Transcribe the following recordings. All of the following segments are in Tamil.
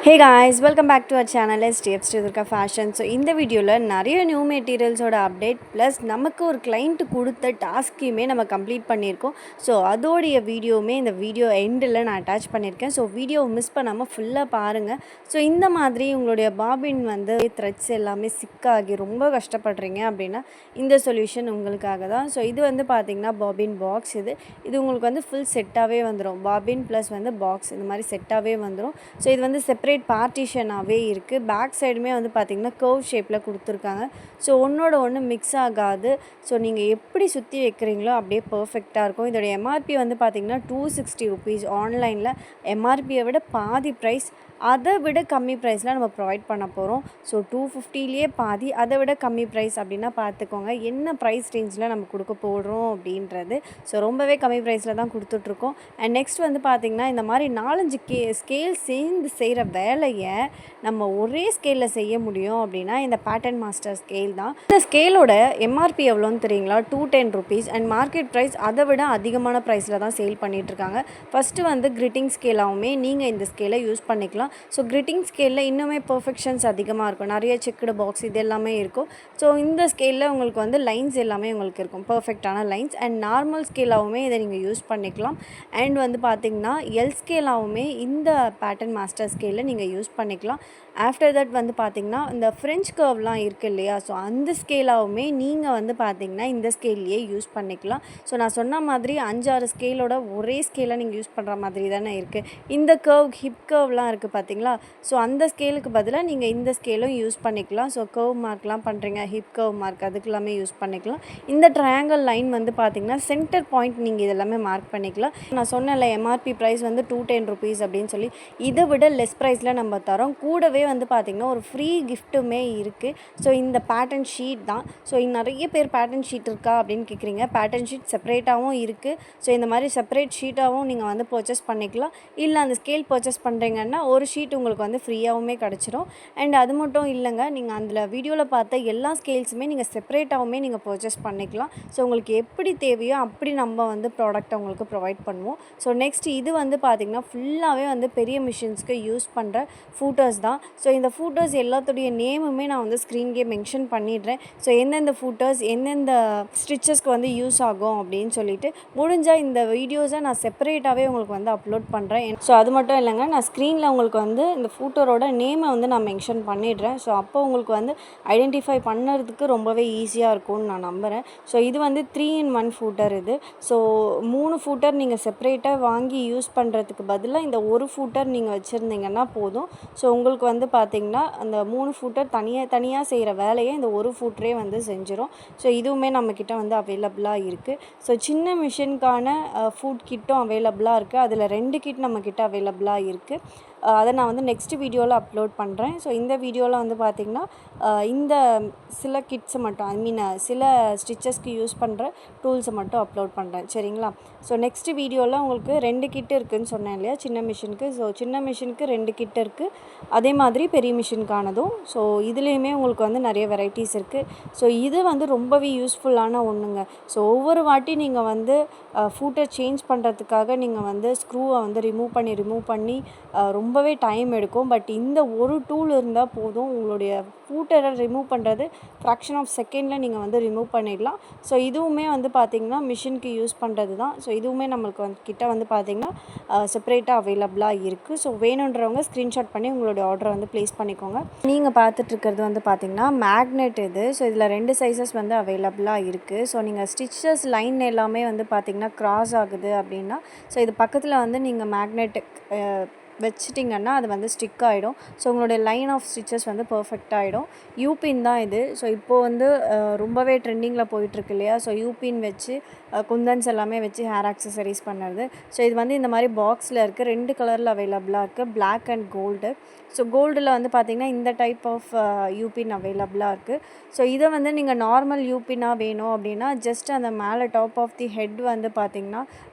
Hey guys, welcome back to our channel STFs Durga Fashion. So இந்த வீடியோல நிறைய நியூ மெட்டீரியல்ஸோட அப்டேட் ப்ளஸ் நமக்கு ஒரு கிளைண்ட் கொடுத்த டாஸ்க்கையுமே நம்ம கம்ப்ளீட் பண்ணியிருக்கோம். ஸோ அதோடைய வீடியோவுமே இந்த வீடியோ எண்டில் நான் அட்டாச் பண்ணியிருக்கேன். ஸோ வீடியோவை மிஸ் பண்ணாமல் ஃபுல்லாக பாருங்கள். ஸோ இந்த மாதிரி உங்களுடைய பாபின் த்ரெட்ஸ் எல்லாமே சிக்காகி ரொம்ப கஷ்டப்படுறீங்க அப்படின்னா இந்த சொல்யூஷன் உங்களுக்காக தான். ஸோ இது பார்த்திங்கன்னா பாபின் பாக்ஸ் இது உங்களுக்கு ஃபுல் செட்டாகவே வந்துடும். பாபின் ப்ளஸ் பாக்ஸ் இந்த மாதிரி செட்டாகவே வந்துடும். ஸோ இது செப்பரேட் பார்ட்டிஷனாகவே இருக்குது. பேக் சைடுமே பார்த்திங்கன்னா கர்வ் ஷேப்பில் கொடுத்துருக்காங்க. ஸோ ஒன்றோட ஒன்று மிக்ஸ் ஆகாது. ஸோ நீங்கள் எப்படி சுற்றி வைக்கிறீங்களோ அப்படியே பர்ஃபெக்டாக இருக்கும். இதோடைய எம்ஆர்பி பார்த்திங்கன்னா 260 rupees. ஆன்லைனில் எம்ஆர்பியை விட பாதி ப்ரைஸ், அதை விட கம்மி ப்ரைஸில் நம்ம ப்ரொவைட் பண்ண போகிறோம். ஸோ 250லேயே பாதி, அதை விட கம்மி ப்ரைஸ் அப்படின்னா பார்த்துக்கோங்க என்ன ப்ரைஸ் ரேஞ்சில் நம்ம கொடுக்க போடுறோம் அப்படின்றது. ஸோ ரொம்பவே கம்மி ப்ரைஸில் தான் கொடுத்துட்ருக்கோம். அண்ட் நெக்ஸ்ட் பார்த்திங்கன்னா இந்த மாதிரி 4-5 ஸ்கேல் சேர்ந்து செய்கிற வேலையை நம்ம ஒரே ஸ்கேலில் செய்ய முடியும் அப்படின்னா இந்த பேட்டர்ன் மாஸ்டர் ஸ்கேல் தான். இந்த ஸ்கேலோட எம்ஆர்பி எவ்வளோன்னு தெரியுங்களா? 210 rupees. அண்ட் மார்க்கெட் ப்ரைஸ் அதை விட அதிகமான ப்ரைஸில் தான் சேல் பண்ணிகிட்ருக்காங்க. ஃபஸ்ட்டு கிரிட்டிங் ஸ்கேலாகவுமே நீங்கள் இந்த ஸ்கேலை யூஸ் பண்ணிக்கலாம். ஸோ கிரிட்டிங் ஸ்கேலில் இன்னுமே பர்ஃபெக்ஷன்ஸ் அதிகமாக இருக்கும். நிறைய செக்குடு பாக்ஸ் இது எல்லாமே இருக்கும். ஸோ இந்த ஸ்கேலில் உங்களுக்கு லைன்ஸ் எல்லாமே உங்களுக்கு இருக்கும், பர்ஃபெக்டான லைன்ஸ். அண்ட் நார்மல் ஸ்கேலாகவுமே இதை நீங்கள் யூஸ் பண்ணிக்கலாம். அண்ட் பார்த்திங்கன்னா எல் ஸ்கேலாகவுமே இந்த பேட்டர்ன் மாஸ்டர் ஸ்கேலில் நீங்கள் யூஸ் பண்ணிக்கலாம். ஆஃப்டர் தட் பார்த்திங்கன்னா இந்த ஃப்ரெஞ்ச் கர்வ்லாம் இருக்குது இல்லையா? ஸோ அந்த ஸ்கேலாகவுமே நீங்கள் பார்த்திங்கன்னா இந்த ஸ்கேல்லையே யூஸ் பண்ணிக்கலாம். ஸோ நான் சொன்ன மாதிரி 5-6 ஸ்கேலோட ஒரே ஸ்கேலை நீங்கள் யூஸ் பண்ணுற மாதிரி தானே இருக்குது. இந்த கர்வ், ஹிப் கர்வ்லாம் இருக்குது பார்த்திங்களா? ஸோ அந்த ஸ்கேலுக்கு பதிலாக நீங்கள் இந்த ஸ்கேலும் யூஸ் பண்ணிக்கலாம். ஸோ கர்வ் மார்க்லாம் பண்ணுறீங்க, ஹிப் கர்வ் மார்க், அதுக்கெல்லாமே யூஸ் பண்ணிக்கலாம். இந்த ட்ரையாங்கிள் லைன் பார்த்திங்கன்னா சென்டர் பாயிண்ட் நீங்கள் இதெல்லாமே மார்க் பண்ணிக்கலாம். நான் சொன்னல எம்ஆர்பி ப்ரைஸ் 210 rupees அப்படின்னு சொல்லி, இதை விட லெஸ் ப்ரைஸில் நம்ம தரோம். கூடவே பார்த்திங்கன்னா ஒரு ஃப்ரீ கிஃப்ட்டுமே இருக்குது. ஸோ இந்த பேட்டர்ன் ஷீட் தான். ஸோ நிறைய பேர் பேட்டர்ன் ஷீட் இருக்கா அப்படின்னு கேட்குறீங்க. பேட்டர்ன் ஷீட் செப்பரேட்டாகவும் இருக்குது. ஸோ இந்த மாதிரி செப்பரேட் ஷீட்டாகவும் நீங்கள் பர்ச்சேஸ் பண்ணிக்கலாம். இல்லை அந்த ஸ்கேல் பர்ச்சேஸ் பண்ணுறீங்கன்னா ஒரு ஷீட் உங்களுக்கு ஃப்ரீயாகவுமே கிடச்சிரும். அண்ட் அது மட்டும் இல்லைங்க, நீங்கள் அதில் வீடியோவில் பார்த்த எல்லா ஸ்கேல்ஸுமே நீங்கள் செப்பரேட்டாகவுமே நீங்கள் பர்ச்சேஸ் பண்ணிக்கலாம். ஸோ உங்களுக்கு எப்படி தேவையோ அப்படி நம்ம ப்ராடக்ட்டை உங்களுக்கு ப்ரொவைட் பண்ணுவோம். ஸோ நெக்ஸ்ட் இது பார்த்திங்கன்னா ஃபுல்லாகவே பெரிய மிஷின்ஸ்க்கு யூஸ் பண்ணுற ஃபூட்டர்ஸ் தான். ஸோ இந்த ஃபூட்டர்ஸ் எல்லாத்துடைய நேமுமே நான் ஸ்க்ரீன்கே மென்ஷன் பண்ணிடுறேன். ஸோ எந்தெந்த ஃபூட்டர்ஸ் எந்தெந்த ஸ்டிச்சஸ்க்கு யூஸ் ஆகும் அப்படின்னு சொல்லிட்டு முடிஞ்சால் இந்த வீடியோஸை நான் செப்பரேட்டாகவே உங்களுக்கு அப்லோட் பண்ணுறேன். ஸோ அது மட்டும் இல்லைங்க, நான் ஸ்க்ரீனில் உங்களுக்கு இந்த ஃபூட்டரோட நேமை நான் மென்ஷன் பண்ணிடுறேன். ஸோ அப்போ உங்களுக்கு ஐடென்டிஃபை பண்ணுறதுக்கு ரொம்பவே ஈஸியாக இருக்கும்னு நான் நம்புகிறேன். ஸோ இது 3-in-1 ஃபூட்டர் இது. ஸோ 3 ஃபூட்டர் நீங்கள் செப்பரேட்டாக வாங்கி யூஸ் பண்ணுறதுக்கு பதிலாக இந்த ஒரு ஃபூட்டர் நீங்கள் வச்சுருந்தீங்கன்னா போதும். ஸோ உங்களுக்கு பார்த்திங்கன்னா அந்த 3 ஃபூட்டர் தனியாக செய்கிற வேலையை இந்த ஒரு ஃபூட்டரே செஞ்சிடும். ஸோ இதுவுமே நம்மக்கிட்ட அவைலபிளாக இருக்குது. ஸோ சின்ன மிஷினுக்கான ஃபுட் கிட்டும் அவைலபிளாக இருக்குது. அதில் 2 கிட் நம்மக்கிட்ட அவைலபிளாக இருக்குது. அதை நான் நெக்ஸ்ட் வீடியோவில் அப்லோட் பண்ணுறேன். ஸோ இந்த வீடியோவில் பார்த்திங்கன்னா இந்த சில கிட்ஸை மட்டும், சில ஸ்டிச்சஸ்க்கு யூஸ் பண்ணுற டூல்ஸை மட்டும் அப்லோட் பண்ணுறேன், சரிங்களா? ஸோ நெக்ஸ்ட் வீடியோவில் உங்களுக்கு 2 கிட் இருக்குதுன்னு சொன்னேன் இல்லையா சின்ன மிஷினுக்கு. ஸோ சின்ன மிஷினுக்கு 2 கிட் இருக்குது. அதே மாதிரி பெரிய மிஷினுக்கானதும். ஸோ இதுலேயுமே உங்களுக்கு நிறைய வெரைட்டிஸ் இருக்குது. ஸோ இது ரொம்பவே யூஸ்ஃபுல்லான ஒன்றுங்க. ஸோ ஒவ்வொரு வாட்டி நீங்கள் ஃபூட்டர் சேஞ்ச் பண்ணுறதுக்காக நீங்கள் ஸ்க்ரூவை ரிமூவ் பண்ணி ரொம்பவே டைம் எடுக்கும். பட் இந்த ஒரு டூல் இருந்தால் போதும், உங்களுடைய ஃபூட்டரை ரிமூவ் பண்ணுறது ஃப்ராக்ஷன் ஆஃப் செகண்டில் நீங்கள் ரிமூவ் பண்ணிடலாம். ஸோ இதுவுமே பார்த்திங்கன்னா மிஷினுக்கு யூஸ் பண்ணுறது தான். ஸோ இதுவுமே நம்மளுக்கு கிட்ட பார்த்திங்கன்னா செப்பரேட்டாக அவைலபிளாக இருக்குது. ஸோ வேணுன்றவங்க ஸ்க்ரீன்ஷாட் பண்ணி உங்களுடைய ஆர்டரை ப்ளேஸ் பண்ணிக்கோங்க. நீங்கள் பார்த்துட்ருக்கிறது பார்த்திங்கன்னா மேக்னெட் இது. ஸோ இதில் 2 சைஸஸ் அவைலபிளாக இருக்குது. ஸோ நீங்கள் ஸ்டிச்சஸ் லைன் எல்லாமே பார்த்திங்கன்னா க்ராஸ் ஆகுது அப்படின்னா, ஸோ இது பக்கத்தில் நீங்கள் மேக்னெட் வச்சிட்டிங்கன்னா அது ஸ்டிக் ஆகிடும். ஸோ உங்களுடைய லைன் ஆஃப் ஸ்டிச்சஸ் பர்ஃபெக்டாக ஆகிடும். யூபின் தான் இது. ஸோ இப்போது ரொம்பவே ட்ரெண்டிங்கில் போயிட்டுருக்கு இல்லையா? ஸோ யூபின் வச்சு குந்தன்ஸ் எல்லாமே வச்சு ஹேர் ஆக்சசரிஸ் பண்ணுறது. ஸோ இது இந்த மாதிரி பாக்ஸில் இருக்குது. 2 கலரில் அவைலபிளாக இருக்குது, பிளாக் அண்ட் கோல்டு. ஸோ கோல்டில் பார்த்திங்கன்னா இந்த டைப் ஆஃப் யூபின் அவைலபிளாக இருக்குது. ஸோ இதை நீங்கள் நார்மல் யூபினாக வேணும் அப்படின்னா ஜஸ்ட் அந்த மேலே டாப் ஆஃப் தி ஹெட் பார்த்திங்கன்னா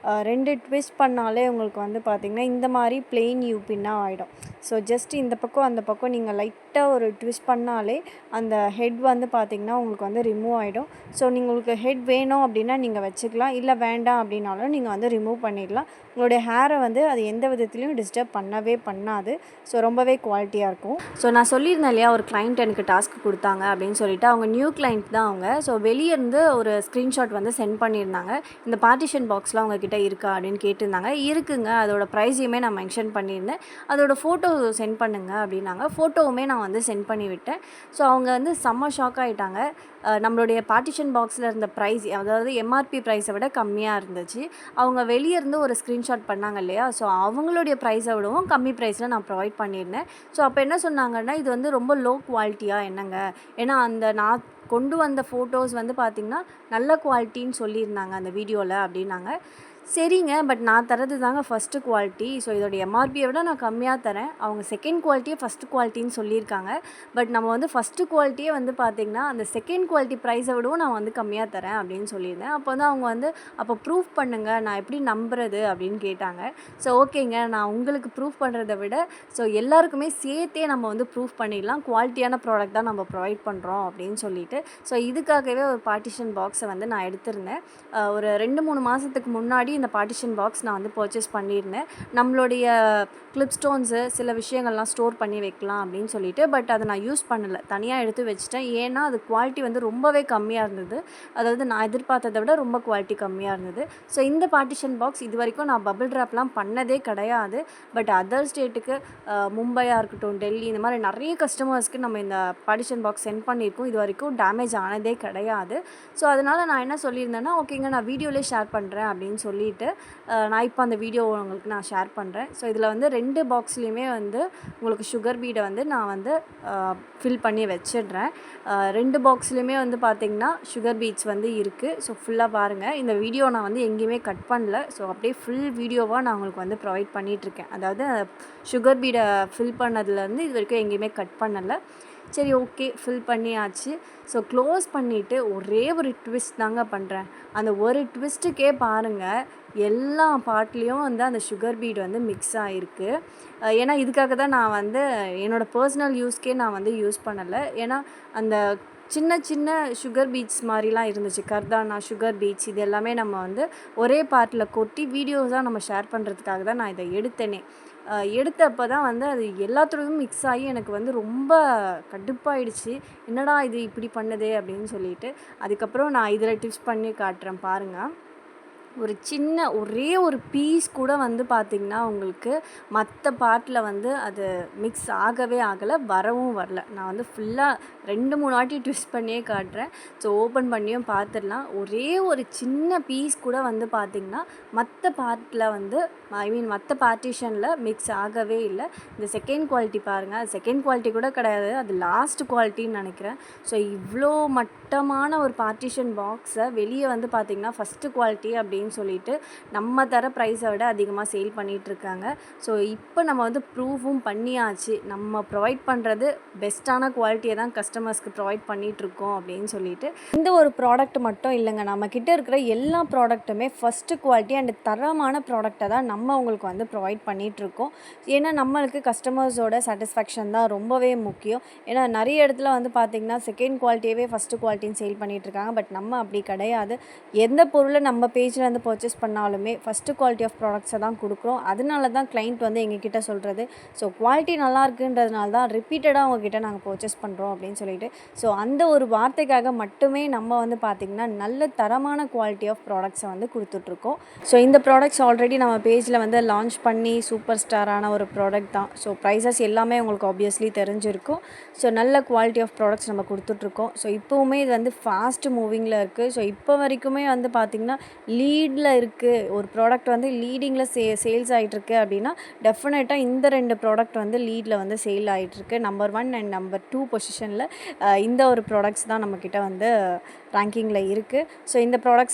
2 ட்விஸ்ட் பண்ணாலே உங்களுக்கு பார்த்திங்கன்னா இந்த மாதிரி பிளெயின் பின்னாக ஆகிடும். ஸோ ஜஸ்ட் இந்த பக்கம் அந்த பக்கம் நீங்கள் லைட்டாக ஒரு ட்விஸ்ட் பண்ணாலே அந்த ஹெட் வந்து பார்த்திங்கன்னா உங்களுக்கு வந்து ரிமூவ் ஆகிடும். ஸோ உங்களுக்கு ஹெட் வேணும் அப்படின்னா நீங்கள் வச்சுக்கலாம், இல்லை வேண்டாம் அப்படின்னாலும் நீங்கள் வந்து ரிமூவ் பண்ணிடலாம். உங்களுடைய ஹேரை வந்து அது எந்த விதத்துலையும் டிஸ்டர்ப் பண்ணவே பண்ணாது. ஸோ ரொம்பவே குவாலிட்டியாக இருக்கும். ஸோ நான் சொல்லியிருந்தேன் இல்லையா, ஒரு கிளைண்ட் எனக்கு டாஸ்க் கொடுத்தாங்க அப்படின்னு சொல்லிட்டு. அவங்க நியூ கிளைண்ட் தான் அவங்க. ஸோ வெளியே இருந்து ஒரு ஸ்க்ரீன்ஷாட் வந்து சென்ட் பண்ணியிருந்தாங்க. இந்த பார்ட்டிஷன் பாக்ஸ்லாம் உங்ககிட்ட இருக்கா அப்படின்னு கேட்டிருந்தாங்க. இருக்குங்க, அதோட ப்ரைஸையுமே நான் மென்ஷன் பண்ணியிருந்தேன், அதோட ஃபோட்டோ சென்ட் பண்ணுங்க அப்படின்னாங்க. ஃபோட்டோவுமே நான் வந்து சென்ட் பண்ணி விட்டேன். ஸோ அவங்க வந்து செம்ம ஷாக் ஆகிட்டாங்க. நம்மளுடைய பார்ட்டிஷன் பாக்ஸில் இருந்த ப்ரைஸ், அதாவது எம்ஆர்பி ப்ரைஸை விட கம்மியாக இருந்துச்சு. அவங்க வெளியே இருந்து ஒரு ஸ்க்ரீன்ஷாட் பண்ணாங்க இல்லையா, ஸோ அவங்களுடைய ப்ரைஸை விடவும் கம்மி ப்ரைஸில் நான் ப்ரொவைட் பண்ணியிருந்தேன். ஸோ அப்போ என்ன சொன்னாங்கன்னா, இது வந்து ரொம்ப லோ குவாலிட்டியாக என்னங்க, ஏன்னா அந்த நான் கொண்டு வந்த ஃபோட்டோஸ் வந்து பார்த்திங்கன்னா நல்ல குவாலிட்டின்னு சொல்லியிருந்தாங்க அந்த வீடியோவில் அப்படின்னாங்க. சரிங்க, பட் நான் தரது தாங்க ஃபஸ்ட்டு குவாலிட்டி. ஸோ இதோட எம்ஆர்பியை விட நான் கம்மியாக தரேன். அவங்க செகண்ட் குவாலிட்டியே ஃபஸ்ட்டு குவாலிட்டின்னு சொல்லியிருக்காங்க. பட் நம்ம வந்து ஃபஸ்ட்டு குவாலிட்டியே வந்து பார்த்திங்கன்னா அந்த செகண்ட் குவாலிட்டி ப்ரைஸை விடவும் நான் வந்து கம்மியாக தரேன் அப்படின்னு சொல்லியிருந்தேன். அப்போ வந்து அவங்க வந்து அப்போ ப்ரூஃப் பண்ணுங்கள், நான் எப்படி நம்புறது அப்படின்னு கேட்டாங்க. ஸோ ஓகேங்க, நான் உங்களுக்கு ப்ரூஃப் பண்ணுறதை விட ஸோ எல்லாருக்குமே சேர்த்தே நம்ம வந்து ப்ரூஃப் பண்ணிடலாம், குவாலிட்டியான ப்ராடக்ட் தான் நம்ம ப்ரொவைட் பண்ணுறோம் அப்படின்னு சொல்லிட்டு. ஸோ இதுக்காகவே ஒரு பார்ட்டிஷன் பாக்ஸை வந்து நான் எடுத்திருந்தேன். ஒரு 2-3 மாதத்துக்கு முன்னாடி இந்த பார்ட்டிஷன் பாக்ஸ் நான் வந்து பர்ச்சேஸ் பண்ணியிருந்தேன். நம்மளுடைய கிளிப் ஸ்டோன்ஸு சில விஷயங்கள்லாம் ஸ்டோர் பண்ணி வைக்கலாம் அப்படின்னு சொல்லிட்டு. பட் அதை நான் யூஸ் பண்ணலை, தனியாக எடுத்து வச்சுட்டேன். ஏன்னா அது குவாலிட்டி வந்து ரொம்பவே கம்மியாக இருந்தது. அதாவது நான் எதிர்பார்த்ததை விட ரொம்ப குவாலிட்டி கம்மியாக இருந்தது. ஸோ இந்த பார்ட்டிஷன் பாக்ஸ் இது வரைக்கும் நான் பபிள் ட்ராப்லாம் பண்ணதே கிடையாது. பட் அதர் ஸ்டேட்டுக்கு மும்பையாக இருக்கட்டும், டெல்லி, இந்த மாதிரி நிறைய கஸ்டமர்ஸ்க்கு நம்ம இந்த பார்ட்டிஷன் பாக்ஸ் சென்ட் பண்ணியிருக்கோம். இது வரைக்கும் டேமேஜ் ஆனதே கிடையாது. ஸோ அதனால் நான் என்ன சொல்லியிருந்தேன்னா, ஓகேங்க நான் வீடியோலேயே ஷேர் பண்ணுறேன் அப்படின்னு சொல்லிட்டு நான் இப்போ அந்த வீடியோ உங்களுக்கு நான் ஷேர் பண்ணுறேன். ஸோ இதில் வந்து 2 பாக்ஸ்லேயுமே வந்து உங்களுக்கு சுகர் பீடை வந்து நான் வந்து ஃபில் பண்ணி வச்சிடுறேன். 2 பாக்ஸ்லேயுமே வந்து பார்த்திங்கன்னா சுகர் பீட்ஸ் வந்து இருக்குது. ஸோ ஃபுல்லாக பாருங்கள். இந்த வீடியோ நான் வந்து எங்கேயுமே கட் பண்ணல. ஸோ அப்படியே ஃபுல் வீடியோவாக நான் உங்களுக்கு வந்து ப்ரொவைட் பண்ணிகிட்ருக்கேன். அதாவது சுகர் பீடை ஃபில் பண்ணதுலேருந்து இது வரைக்கும் எங்கேயுமே கட் பண்ணலை. சரி, ஓகே, ஃபில் பண்ணியாச்சு. ஸோ க்ளோஸ் பண்ணிவிட்டு ஒரே ஒரு ட்விஸ்ட் தாங்க பண்ணுறேன். அந்த ஒரு ட்விஸ்ட்டுக்கே பாருங்கள், எல்லா பார்ட்லேயும் வந்து அந்த சுகர் பீட் வந்து மிக்ஸ் ஆகிருக்கு. ஏன்னா இதுக்காக தான் நான் வந்து என்னோடய பர்சனல் யூஸ்க்கே நான் வந்து யூஸ் பண்ணலை. ஏன்னா அந்த சின்ன சின்ன சுகர் பீட்ஸ் மாதிரிலாம் இருந்துச்சு, கர்தானா சுகர் பீட்ஸ், இது எல்லாமே நம்ம வந்து ஒரே பார்ட்டில் கொட்டி வீடியோஸாக நம்ம ஷேர் பண்ணுறதுக்காக தான் நான் இதை எடுத்தேனே. எடுத்தப்போ தான் வந்து அது எல்லாத்துலேயும் மிக்ஸ் ஆகி எனக்கு வந்து ரொம்ப கடுப்பாயிடுச்சு. என்னடா இது இப்படி பண்ணுதே அப்படின்னு சொல்லிட்டு. அதுக்கப்புறம் நான் இதில் டிப்ஸ் பண்ணி காட்டுறேன் பாருங்கள். ஒரு சின்ன ஒரே ஒரு பீஸ் கூட வந்து பார்த்திங்கன்னா உங்களுக்கு மற்ற பார்ட்டில் வந்து அது மிக்ஸ் ஆகவே ஆகலை, வரவும் வரல. நான் வந்து ஃபுல்லாக 2-3 வாட்டி ட்விஸ்ட் பண்ணியே காட்டுறேன். ஸோ ஓப்பன் பண்ணியும் பார்த்துடலாம். ஒரே ஒரு சின்ன பீஸ் கூட வந்து பார்த்திங்கன்னா மற்ற பார்ட்டில் வந்து மற்ற பார்ட்டிஷனில் மிக்ஸ் ஆகவே இல்லை. இந்த செகண்ட் குவாலிட்டி பாருங்கள், அது செகண்ட் குவாலிட்டி கூட கிடையாது, அது லாஸ்ட் குவாலிட்டின்னு நினைக்கிறேன். ஸோ இவ்வளோ மட்டமான ஒரு பார்ட்டிஷன் பாக்ஸை வெளியே வந்து பார்த்திங்கன்னா ஃபஸ்ட்டு குவாலிட்டி அப்படின்னு சொல்லிட்டு நம்ம தர ப்ரைஸை விட அதிகமாக சேல் பண்ணிகிட்ருக்காங்க. ஸோ இப்போ நம்ம வந்து ப்ரூஃபும் பண்ணியாச்சு, நம்ம ப்ரொவைட் பண்ணுறது பெஸ்ட்டான குவாலிட்டியை தான் கஸ்டமர்ஸ்க்கு ப்ரொவைட் பண்ணிகிட்ருக்கோம் அப்படின்னு சொல்லிட்டு. இந்த ஒரு ப்ராடக்ட் மட்டும் இல்லைங்க, நம்மக்கிட்ட இருக்கிற எல்லா ப்ராடக்ட்டுமே ஃபஸ்ட்டு குவாலிட்டி அண்ட் தரமான ப்ராடக்டை தான் நம்ம உங்களுக்கு வந்து ப்ரொவைட் பண்ணிகிட்ருக்கோம். ஏன்னா நம்மளுக்கு கஸ்டமர்ஸோட சாட்டிஸ்ஃபேக்ஷன் தான் ரொம்பவே முக்கியம். ஏன்னா நிறைய இடத்துல வந்து பார்த்திங்கன்னா செகண்ட் குவாலிட்டியவே ஃபஸ்ட்டு குவாலிட்டின்னு சேல் பண்ணிகிட்ருக்காங்க. பட் நம்ம அப்படி கிடையாது. எந்த பொருளை நம்ம பேஜில் வந்து பர்ச்சேஸ் பண்ணாலுமே ஃபஸ்ட்டு குவாலிட்டி ஆஃப் ப்ராடக்ட்ஸை தான் கொடுக்குறோம். அதனால தான் கிளைண்ட் வந்து எங்ககிட்ட சொல்கிறது. ஸோ குவாலிட்டி நல்லா இருக்குன்றதுனால தான் ரிப்பீட்டடாக அவங்கக்கிட்ட நாங்கள் பர்ச்சேஸ் பண்ணுறோம் அப்படின்னு சொல்லிட்டு. ஸோ அந்த ஒரு வார்த்தைக்காக மட்டுமே நம்ம வந்து பார்த்திங்கன்னா நல்ல தரமான குவாலிட்டி ஆஃப் ப்ராடக்ட்ஸை வந்து கொடுத்துட்ருக்கோம். ஸோ இந்த ப்ராடக்ட்ஸ் ஆல்ரெடி நம்ம பேஜில் வந்து லான்ச் பண்ணி சூப்பர் ஸ்டாரான ஒரு ப்ராடக்ட் தான். ஸோ ப்ரைஸஸ் எல்லாமே உங்களுக்கு ஆப்வியஸ்லி தெரிஞ்சிருக்கும். ஸோ நல்ல குவாலிட்டி ஆஃப் ப்ராடக்ட்ஸ் நம்ம கொடுத்துட்ருக்கோம். ஸோ இப்போவுமே இது வந்து ஃபாஸ்ட் மூவிங்கில் இருக்குது. ஸோ இப்போ வரைக்குமே வந்து பார்த்திங்கன்னா லீடில் இருக்குது. ஒரு ப்ராடக்ட் வந்து லீடிங்கில் சேல்ஸ் ஆகிட்டுருக்கு அப்படின்னா டெஃபினட்டாக இந்த 2 ப்ராடக்ட் வந்து லீடில் வந்து சேல் ஆகிட்டுருக்கு. நம்பர் 1 அண்ட் நம்பர் 2 பொசிஷனில் இந்த ஒரு ப்ராடக்ட்ஸ் தான் நம்மக்கிட்ட வந்து ரேங்கிங்கில் இருக்குது. ஸோ இந்த ப்ராடக்ட்ஸ்